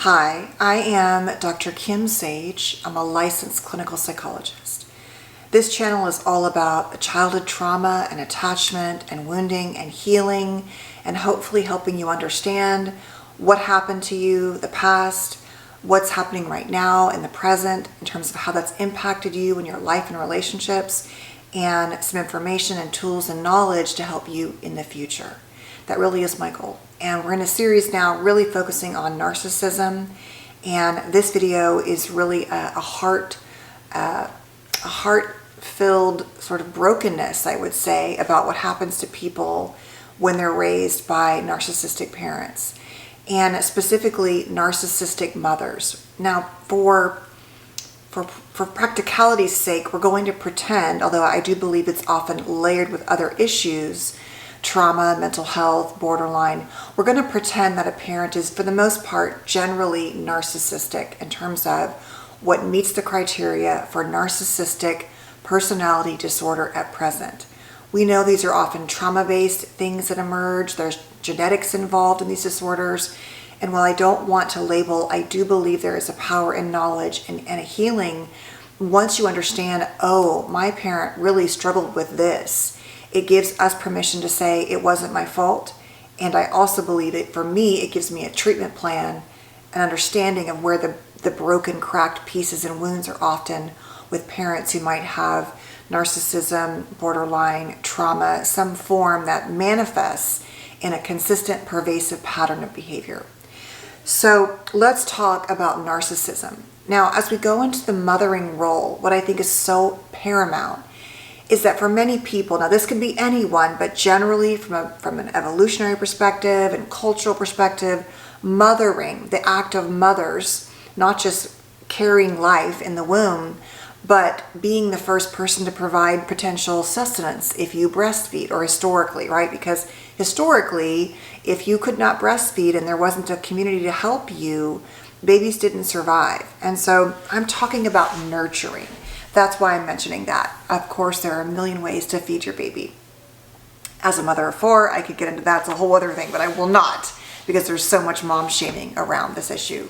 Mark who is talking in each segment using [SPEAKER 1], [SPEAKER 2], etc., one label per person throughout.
[SPEAKER 1] Hi, I am Dr. Kim Sage. I'm a licensed clinical psychologist. This channel is all about childhood trauma and attachment and wounding and healing, and hopefully helping you understand what happened to you, the past, what's happening right now in the present in terms of how that's impacted you in your life and relationships, and some information and tools and knowledge to help you in the future. That really is my goal. And we're in a series now really focusing on narcissism, and this video is really a heart-filled sort of brokenness, I would say, about what happens to people when they're raised by narcissistic parents, and specifically narcissistic mothers. Now, for practicality's sake, we're going to pretend, although I do believe it's often layered with other issues, trauma, mental health, borderline, we're going to pretend that a parent is, for the most part, generally narcissistic in terms of what meets the criteria for narcissistic personality disorder at present. We know these are often trauma-based things that emerge. There's genetics involved in these disorders. And while I don't want to label, I do believe there is a power in knowledge and a healing once you understand, oh, my parent really struggled with this. It gives us permission to say it wasn't my fault. And I also believe that for me, it gives me a treatment plan, an understanding of where the broken, cracked pieces and wounds are often with parents who might have narcissism, borderline, trauma, some form that manifests in a consistent, pervasive pattern of behavior. So let's talk about narcissism. Now, as we go into the mothering role, what I think is so paramount is that for many people, now this can be anyone, but generally from an evolutionary perspective and cultural perspective, mothering, the act of mothers, not just carrying life in the womb, but being the first person to provide potential sustenance if you breastfeed, or historically, right? Because historically, if you could not breastfeed and there wasn't a community to help you, babies didn't survive. And so I'm talking about nurturing. That's why I'm mentioning that. Of course, there are a million ways to feed your baby. As a mother of four, I could get into that. It's a whole other thing, but I will not, because there's so much mom shaming around this issue.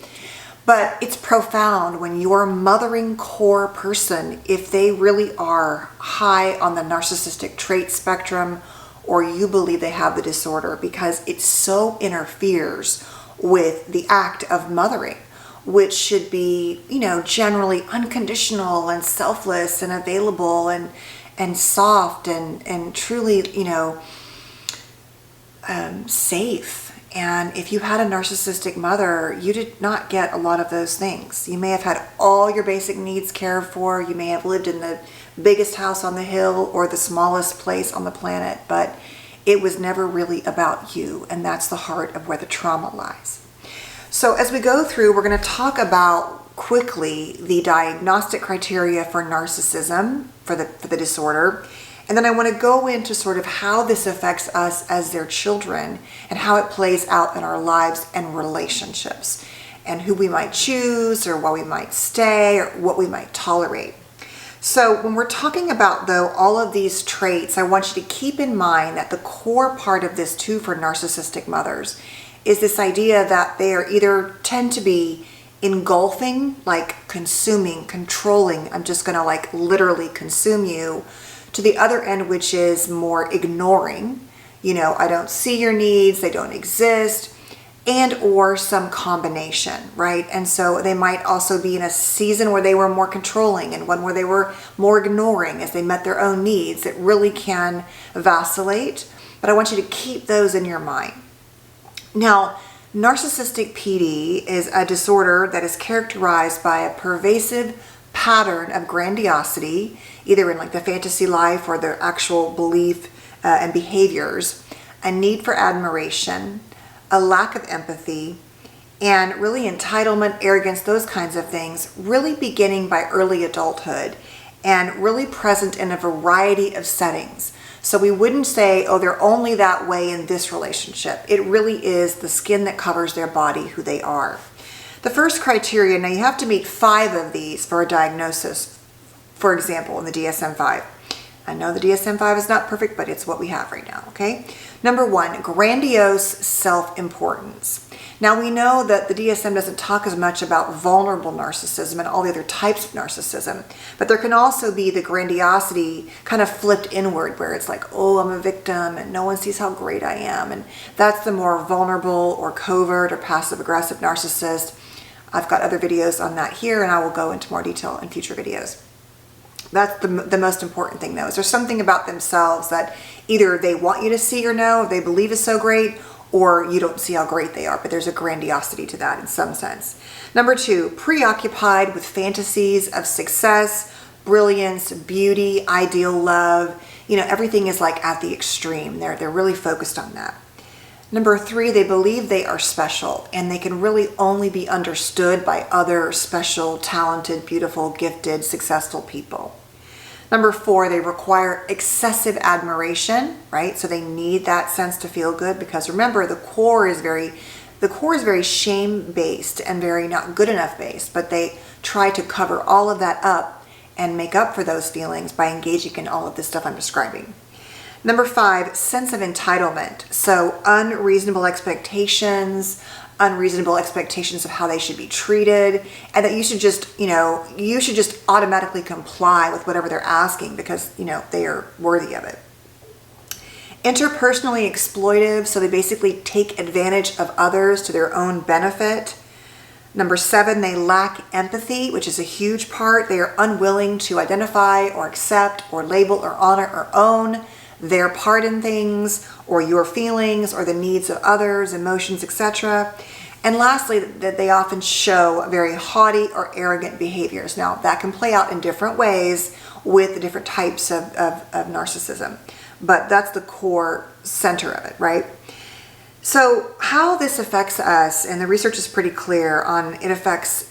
[SPEAKER 1] But it's profound when your mothering core person, if they really are high on the narcissistic trait spectrum, or you believe they have the disorder, because it so interferes with the act of mothering, which should be, generally unconditional and selfless and available and soft and truly, safe. And if you had a narcissistic mother, you did not get a lot of those things. You may have had all your basic needs cared for. You may have lived in the biggest house on the hill or the smallest place on the planet, but it was never really about you. And that's the heart of where the trauma lies. So as we go through, we're going to talk about quickly the diagnostic criteria for narcissism, for the disorder. And then I want to go into sort of how this affects us as their children and how it plays out in our lives and relationships, and who we might choose or why we might stay or what we might tolerate. So when we're talking about, though, all of these traits, I want you to keep in mind that the core part of this too for narcissistic mothers is this idea that they are either tend to be engulfing, like consuming, controlling, I'm just going to literally consume you, to the other end, which is more ignoring, I don't see your needs, they don't exist, and or some combination, right? And so they might also be in a season where they were more controlling and one where they were more ignoring as they met their own needs. It really can vacillate, but I want you to keep those in your mind. Now, narcissistic PD is a disorder that is characterized by a pervasive pattern of grandiosity, either in the fantasy life or the actual belief and behaviors, a need for admiration, a lack of empathy, and really entitlement, arrogance, those kinds of things, really beginning by early adulthood and really present in a variety of settings. So we wouldn't say, oh, they're only that way in this relationship. It really is the skin that covers their body, who they are. The first criteria, now you have to meet 5 of these for a diagnosis, for example, in the DSM-5. I know the DSM-5 is not perfect, but it's what we have right now, okay? Number 1, grandiose self-importance. Now we know that the DSM doesn't talk as much about vulnerable narcissism and all the other types of narcissism, but there can also be the grandiosity kind of flipped inward where it's like, oh, I'm a victim and no one sees how great I am. And that's the more vulnerable or covert or passive-aggressive narcissist. I've got other videos on that here, and I will go into more detail in future videos. That's the most important thing, though, is there's something about themselves that either they want you to see or know, they believe is so great, or you don't see how great they are, but there's a grandiosity to that in some sense. Number 2, preoccupied with fantasies of success, brilliance, beauty, ideal love. You know, everything is like at the extreme. They're really focused on that. Number 3, they believe they are special and they can really only be understood by other special, talented, beautiful, gifted, successful people. Number 4, they require excessive admiration, right? So they need that sense to feel good because remember, the core is very shame-based and very not good enough based, but they try to cover all of that up and make up for those feelings by engaging in all of this stuff I'm describing. Number 5, sense of entitlement. So unreasonable expectations of how they should be treated, and that you should just automatically comply with whatever they're asking because, they are worthy of it. Interpersonally exploitive, so they basically take advantage of others to their own benefit. Number 7, they lack empathy, which is a huge part. They are unwilling to identify or accept or label or honor or own their part in things or your feelings or the needs of others, emotions, etc. And lastly, that they often show very haughty or arrogant behaviors. Now, that can play out in different ways with the different types of narcissism, but that's the core center of it, right? So how this affects us, and the research is pretty clear on it affects,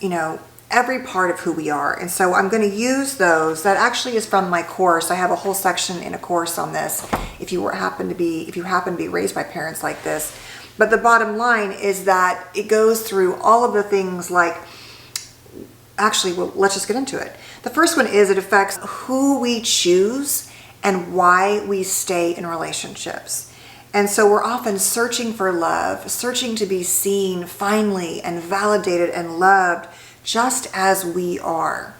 [SPEAKER 1] every part of who we are. And so I'm going to use those. That actually is from my course. I have a whole section in a course on this if you happen to be raised by parents like this. But the bottom line is that it goes through all of the things like, let's just get into it. The first one is it affects who we choose and why we stay in relationships. And so we're often searching for love, searching to be seen finally and validated and loved just as we are.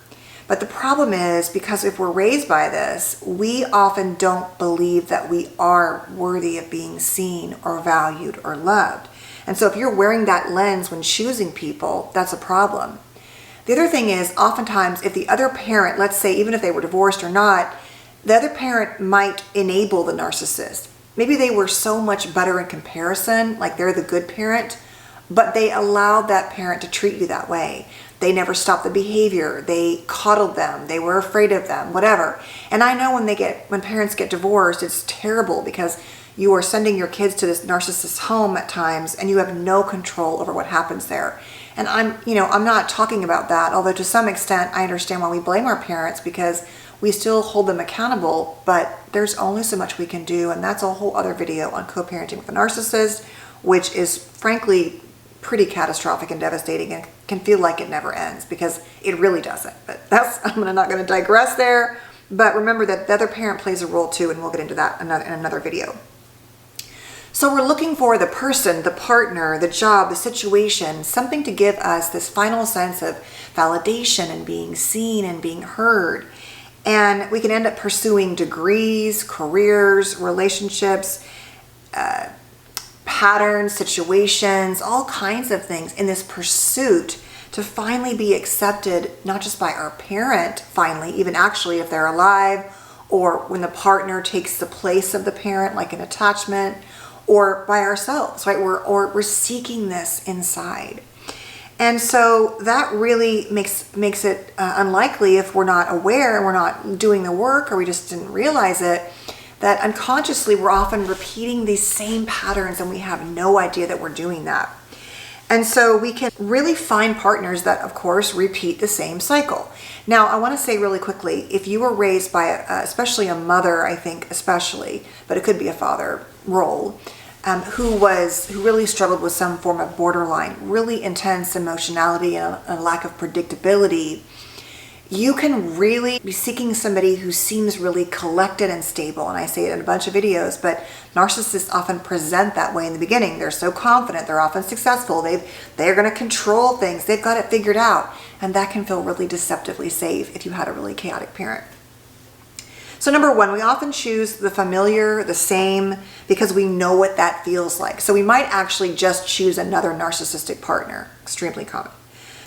[SPEAKER 1] But the problem is, because if we're raised by this, we often don't believe that we are worthy of being seen or valued or loved. And so if you're wearing that lens when choosing people, that's a problem. The other thing is, oftentimes, if the other parent, let's say even if they were divorced or not, the other parent might enable the narcissist. Maybe they were so much better in comparison, like they're the good parent, but they allowed that parent to treat you that way. They never stopped the behavior. They coddled them. They were afraid of them, whatever. And I know when parents get divorced, it's terrible because you are sending your kids to this narcissist's home at times and you have no control over what happens there. And I'm not talking about that, although to some extent I understand why we blame our parents because we still hold them accountable, but there's only so much we can do. And that's a whole other video on co-parenting with a narcissist, which is frankly pretty catastrophic and devastating and can feel like it never ends because it really doesn't. But I'm not going to digress there. But remember that the other parent plays a role too, and we'll get into that in another video. So we're looking for the person, the partner, the job, the situation, something to give us this final sense of validation and being seen and being heard. And we can end up pursuing degrees, careers, relationships, patterns, situations, all kinds of things in this pursuit to finally be accepted, not just by our parent, finally, even actually if they're alive, or when the partner takes the place of the parent, like an attachment, or by ourselves, right? We're seeking this inside. And so that really makes it unlikely if we're not aware and we're not doing the work or we just didn't realize it, that unconsciously we're often repeating these same patterns and we have no idea that we're doing that. And so we can really find partners that, of course, repeat the same cycle. Now, I want to say really quickly, if you were raised by especially a mother, I think especially, but it could be a father role, who really struggled with some form of borderline, really intense emotionality and a lack of predictability, you can really be seeking somebody who seems really collected and stable. And I say it in a bunch of videos, but narcissists often present that way in the beginning. They're so confident, they're often successful, they're going to control things, they've got it figured out. And that can feel really deceptively safe if you had a really chaotic parent. So number one, we often choose the familiar, the same, because we know what that feels like. So we might actually just choose another narcissistic partner. Extremely common.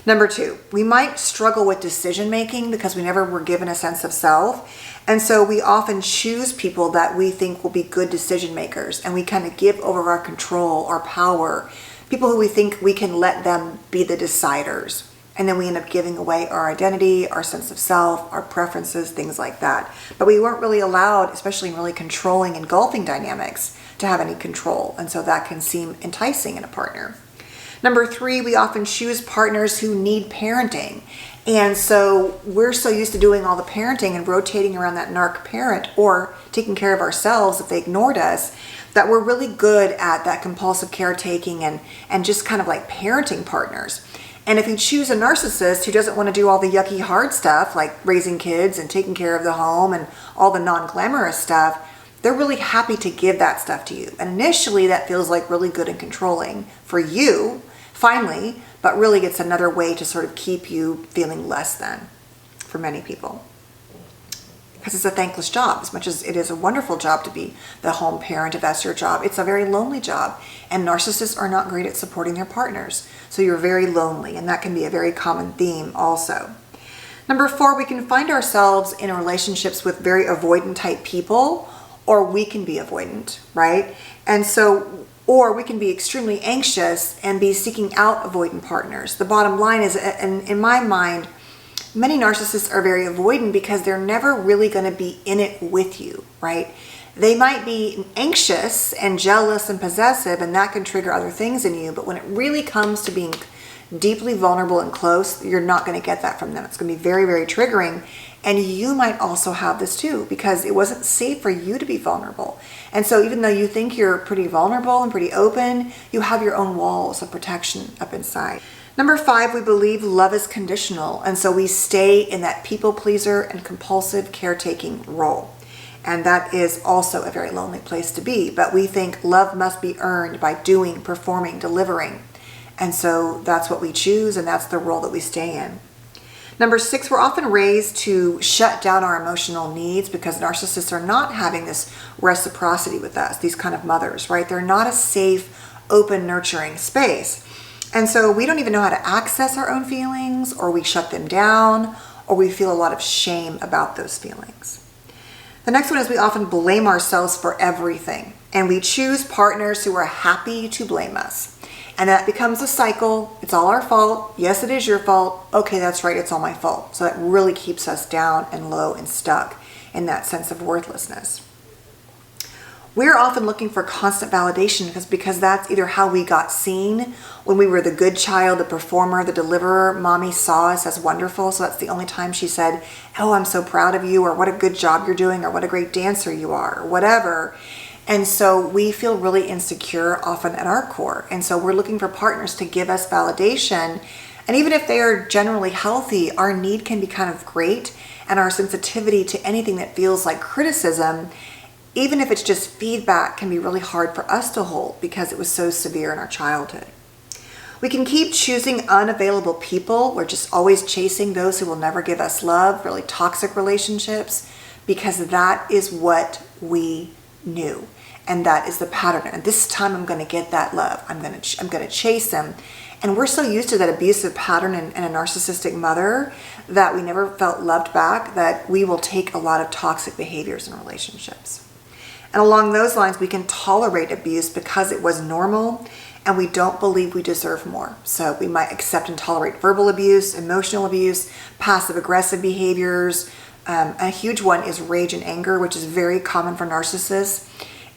[SPEAKER 1] Number two, we might struggle with decision making because we never were given a sense of self. And so we often choose people that we think will be good decision makers, and we kind of give over our control, our power, people who we think we can let them be the deciders. And then we end up giving away our identity, our sense of self, our preferences, things like that. But we weren't really allowed, especially in really controlling, engulfing dynamics, to have any control. And so that can seem enticing in a partner. Number three, we often choose partners who need parenting. And so we're so used to doing all the parenting and rotating around that narc parent or taking care of ourselves if they ignored us, that we're really good at that compulsive caretaking and just kind of like parenting partners. And if you choose a narcissist who doesn't want to do all the yucky hard stuff like raising kids and taking care of the home and all the non-glamorous stuff, they're really happy to give that stuff to you. And initially that feels like really good and controlling for you, finally, but really it's another way to sort of keep you feeling less than for many people. Because it's a thankless job. As much as it is a wonderful job to be the home parent, if that's your job, it's a very lonely job. And narcissists are not great at supporting their partners. So you're very lonely, and that can be a very common theme also. Number four, we can find ourselves in relationships with very avoidant type people, or we can be avoidant, right? And so, or we can be extremely anxious and be seeking out avoidant partners. The bottom line is, in my mind, many narcissists are very avoidant because they're never really going to be in it with you, right? They might be anxious and jealous and possessive, and that can trigger other things in you. But when it really comes to being deeply vulnerable and close, you're not going to get that from them. It's going to be very, very triggering. And you might also have this too, because it wasn't safe for you to be vulnerable. And so even though you think you're pretty vulnerable and pretty open, you have your own walls of protection up inside. Number five, we believe love is conditional. And so we stay in that people pleaser and compulsive caretaking role. And that is also a very lonely place to be. But we think love must be earned by doing, performing, delivering. And so that's what we choose, and that's the role that we stay in. Number six, we're often raised to shut down our emotional needs because narcissists are not having this reciprocity with us, these kind of mothers, right? They're not a safe, open, nurturing space. And so we don't even know how to access our own feelings, or we shut them down, or we feel a lot of shame about those feelings. The next one is we often blame ourselves for everything, and we choose partners who are happy to blame us. And that becomes a cycle. It's all our fault. Yes, it is your fault. Okay, that's right. It's all my fault. So that really keeps us down and low and stuck in that sense of worthlessness. We're often looking for constant validation because that's either how we got seen when we were the good child, the performer, the deliverer. Mommy saw us as wonderful, so that's the only time she said, "Oh, I'm so proud of you," or "What a good job you're doing," or "What a great dancer you are," or whatever. And so we feel really insecure often at our core. And so we're looking for partners to give us validation. And even if they are generally healthy, our need can be kind of great, and our sensitivity to anything that feels like criticism, even if it's just feedback, can be really hard for us to hold because it was so severe in our childhood. We can keep choosing unavailable people. We're just always chasing those who will never give us love, really toxic relationships, because that is what we knew. And that is the pattern. And this time I'm going to get that love. I'm going to chase them. And we're so used to that abusive pattern in a narcissistic mother that we never felt loved back, that we will take a lot of toxic behaviors in relationships. And along those lines, we can tolerate abuse because it was normal and we don't believe we deserve more. So we might accept and tolerate verbal abuse, emotional abuse, passive aggressive behaviors. A huge one is rage and anger, which is very common for narcissists.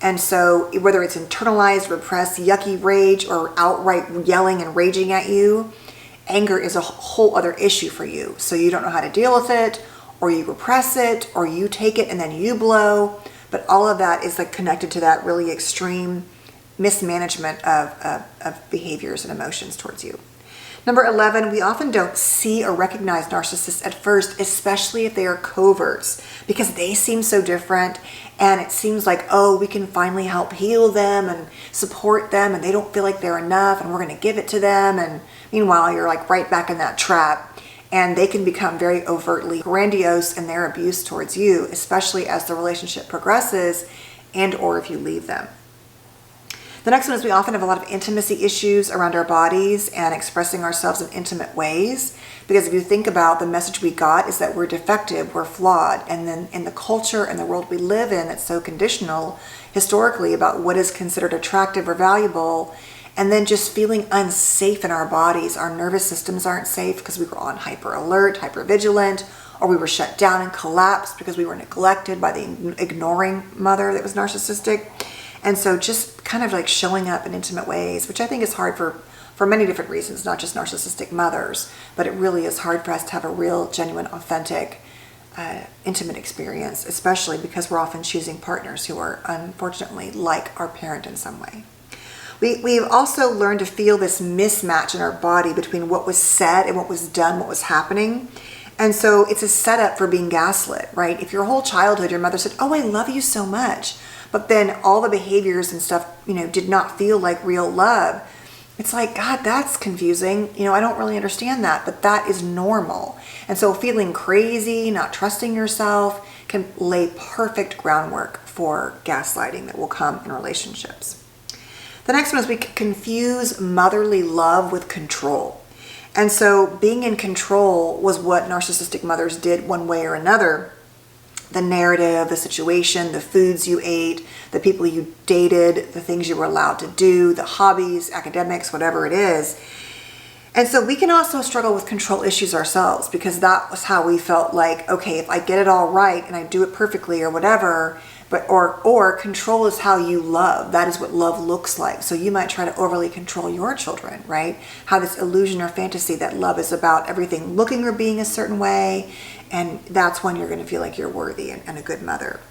[SPEAKER 1] And so whether it's internalized, repressed, yucky rage, or outright yelling and raging at you, anger is a whole other issue for you. So you don't know how to deal with it, or you repress it, or you take it and then you blow. But all of that is like connected to that really extreme mismanagement of behaviors and emotions towards you. Number 11, we often don't see or recognize narcissists at first, especially if they are coverts, because they seem so different, and it seems like, oh, we can finally help heal them and support them, and they don't feel like they're enough, and we're going to give it to them. And meanwhile, you're like right back in that trap, and they can become very overtly grandiose in their abuse towards you, especially as the relationship progresses and or if you leave them. The next one is we often have a lot of intimacy issues around our bodies and expressing ourselves in intimate ways. Because if you think about the message we got is that we're defective, we're flawed. And then in the culture and the world we live in, it's so conditional historically about what is considered attractive or valuable. And then just feeling unsafe in our bodies. Our nervous systems aren't safe because we were on hyper alert, hyper vigilant, or we were shut down and collapsed because we were neglected by the ignoring mother that was narcissistic. And so just kind of like showing up in intimate ways, which I think is hard for many different reasons, not just narcissistic mothers, but it really is hard for us to have a real, genuine, authentic, intimate experience, especially because we're often choosing partners who are unfortunately like our parent in some way. We've also learned to feel this mismatch in our body between what was said and what was done, what was happening. And so it's a setup for being gaslit, right? If your whole childhood, your mother said, oh, I love you so much, but then all the behaviors and stuff, did not feel like real love. It's like, God, that's confusing. I don't really understand that, but that is normal. And so feeling crazy, not trusting yourself can lay perfect groundwork for gaslighting that will come in relationships. The next one is we confuse motherly love with control. And so being in control was what narcissistic mothers did one way or another. The narrative, the situation, the foods you ate, the people you dated, the things you were allowed to do, the hobbies, academics, whatever it is. And so we can also struggle with control issues ourselves because that was how we felt like, okay, if I get it all right and I do it perfectly or whatever, or control is how you love. That is what love looks like. So you might try to overly control your children, right? Have this illusion or fantasy that love is about everything looking or being a certain way. And that's when you're going to feel like you're worthy and a good mother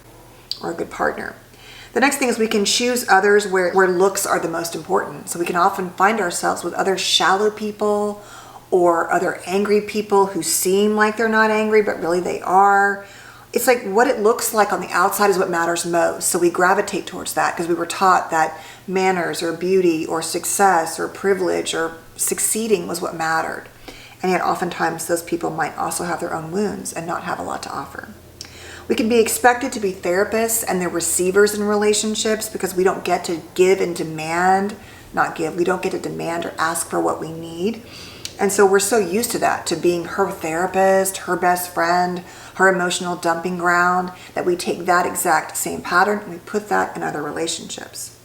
[SPEAKER 1] or a good partner. The next thing is we can choose others where looks are the most important. So we can often find ourselves with other shallow people or other angry people who seem like they're not angry, but really they are. It's like what it looks like on the outside is what matters most. So we gravitate towards that because we were taught that manners or beauty or success or privilege or succeeding was what mattered. And yet oftentimes those people might also have their own wounds and not have a lot to offer. We can be expected to be therapists and they're receivers in relationships because we don't get to give and demand, we don't get to demand or ask for what we need. And so we're so used to that, to being her therapist, her best friend, her emotional dumping ground, that we take that exact same pattern and we put that in other relationships.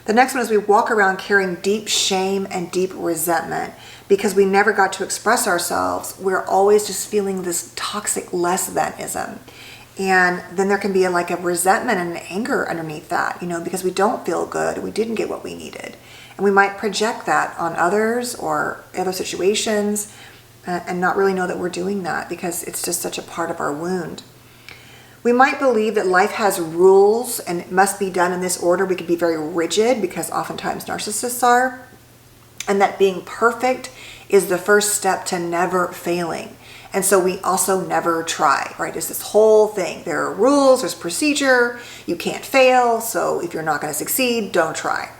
[SPEAKER 1] The next one is we walk around carrying deep shame and deep resentment because we never got to express ourselves. We're always just feeling this toxic less thanism. And then there can be a resentment and an anger underneath that, because we don't feel good. We didn't get what we needed. And we might project that on others or other situations and not really know that we're doing that because it's just such a part of our wound. We might believe that life has rules and it must be done in this order. We could be very rigid because oftentimes narcissists are. And that being perfect is the first step to never failing. And so we also never try, right? It's this whole thing. There are rules, there's procedure, you can't fail. So if you're not going to succeed, don't try.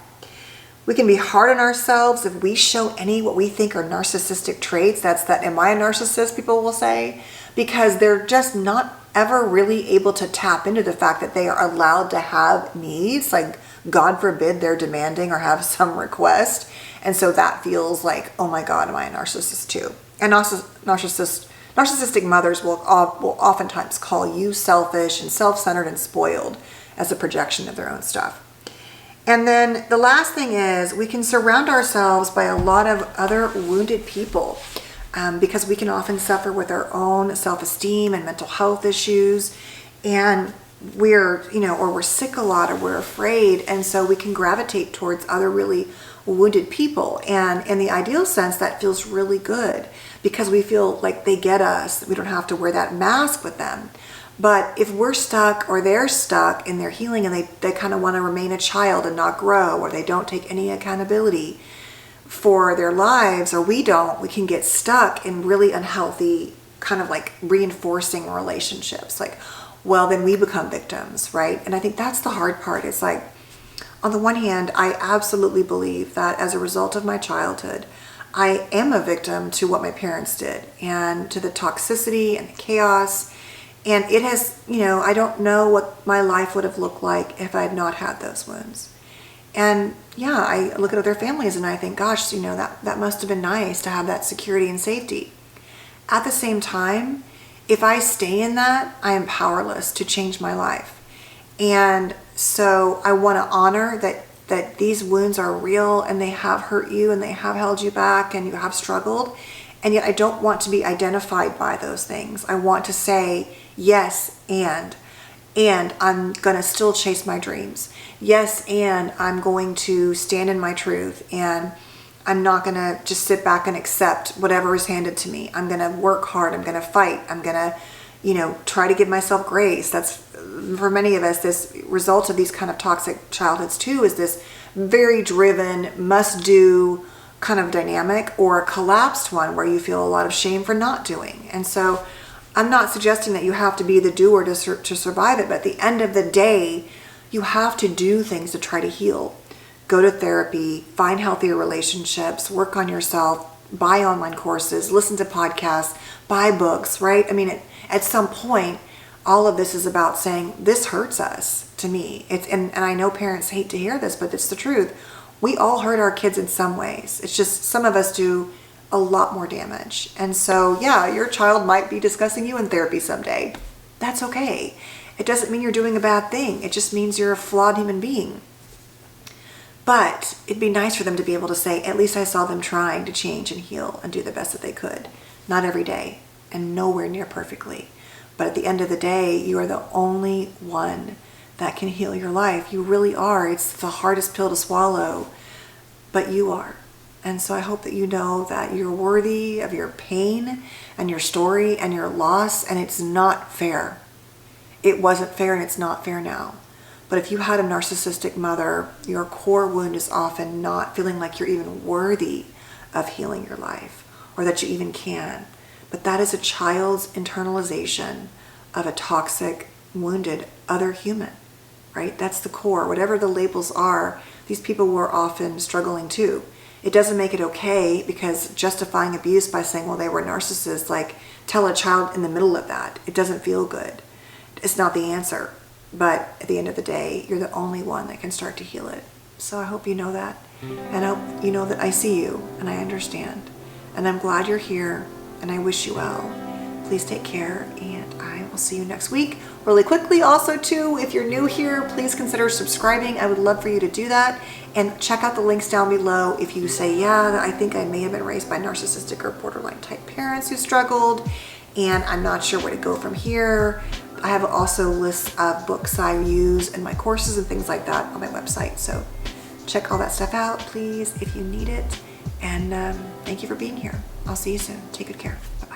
[SPEAKER 1] We can be hard on ourselves if we show any what we think are narcissistic traits. That's that, am I a narcissist, people will say, because they're just not ever really able to tap into the fact that they are allowed to have needs. Like, God forbid they're demanding or have some request. And so that feels like, oh my God, am I a narcissist too? And narcissistic mothers will oftentimes call you selfish and self-centered and spoiled as a projection of their own stuff. And then the last thing is we can surround ourselves by a lot of other wounded people because we can often suffer with our own self-esteem and mental health issues. And we're sick a lot or we're afraid. And so we can gravitate towards other really wounded people. And in the ideal sense, that feels really good because we feel like they get us. We don't have to wear that mask with them. But if we're stuck or they're stuck in their healing and they kind of want to remain a child and not grow, or they don't take any accountability for their lives, or we don't, we can get stuck in really unhealthy kind of like reinforcing relationships. Like, well, then we become victims, right? And I think that's the hard part. It's like, on the one hand, I absolutely believe that as a result of my childhood, I am a victim to what my parents did and to the toxicity and the chaos. And it has, I don't know what my life would have looked like if I had not had those wounds. And yeah, I look at other families and I think, gosh, that must have been nice to have that security and safety. At the same time, if I stay in that, I am powerless to change my life. And so I want to honor that these wounds are real and they have hurt you and they have held you back and you have struggled. And yet I don't want to be identified by those things. I want to say, yes, and I'm going to still chase my dreams. Yes, and I'm going to stand in my truth, and I'm not going to just sit back and accept whatever is handed to me. I'm going to work hard. I'm going to fight. I'm going to, try to give myself grace. That's, for many of us, this result of these kind of toxic childhoods too, is this very driven, must-do kind of dynamic, or a collapsed one where you feel a lot of shame for not doing. And so I'm not suggesting that you have to be the doer to survive it, but at the end of the day, you have to do things to try to heal. Go to therapy, find healthier relationships, work on yourself, buy online courses, listen to podcasts, buy books, right? I mean, at some point, all of this is about saying, this hurts us, to me. And I know parents hate to hear this, but it's the truth. We all hurt our kids in some ways. It's just some of us do a lot more damage. And so, yeah, your child might be discussing you in therapy someday. That's okay. It doesn't mean you're doing a bad thing. It just means you're a flawed human being. But it'd be nice for them to be able to say, at least I saw them trying to change and heal and do the best that they could. Not every day and nowhere near perfectly. But at the end of the day, you are the only one that can heal your life. You really are. It's the hardest pill to swallow, but you are. And so I hope that you know that you're worthy of your pain and your story and your loss, and it's not fair. It wasn't fair and it's not fair now. But if you had a narcissistic mother, your core wound is often not feeling like you're even worthy of healing your life, or that you even can. But that is a child's internalization of a toxic, wounded other human, right? That's the core. Whatever the labels are, these people were often struggling too. It doesn't make it okay, because justifying abuse by saying, well, they were narcissists, like tell a child in the middle of that. It doesn't feel good. It's not the answer. But at the end of the day, you're the only one that can start to heal it. So I hope you know that. And I hope you know that I see you and I understand. And I'm glad you're here and I wish you well. Please take care, and I will see you next week. Really quickly also too, if you're new here, please consider subscribing. I would love for you to do that. And check out the links down below if you say, yeah, I think I may have been raised by narcissistic or borderline type parents who struggled, and I'm not sure where to go from here. I have also lists of books I use in my courses and things like that on my website. So check all that stuff out, please, if you need it. And thank you for being here. I'll see you soon. Take good care. Bye.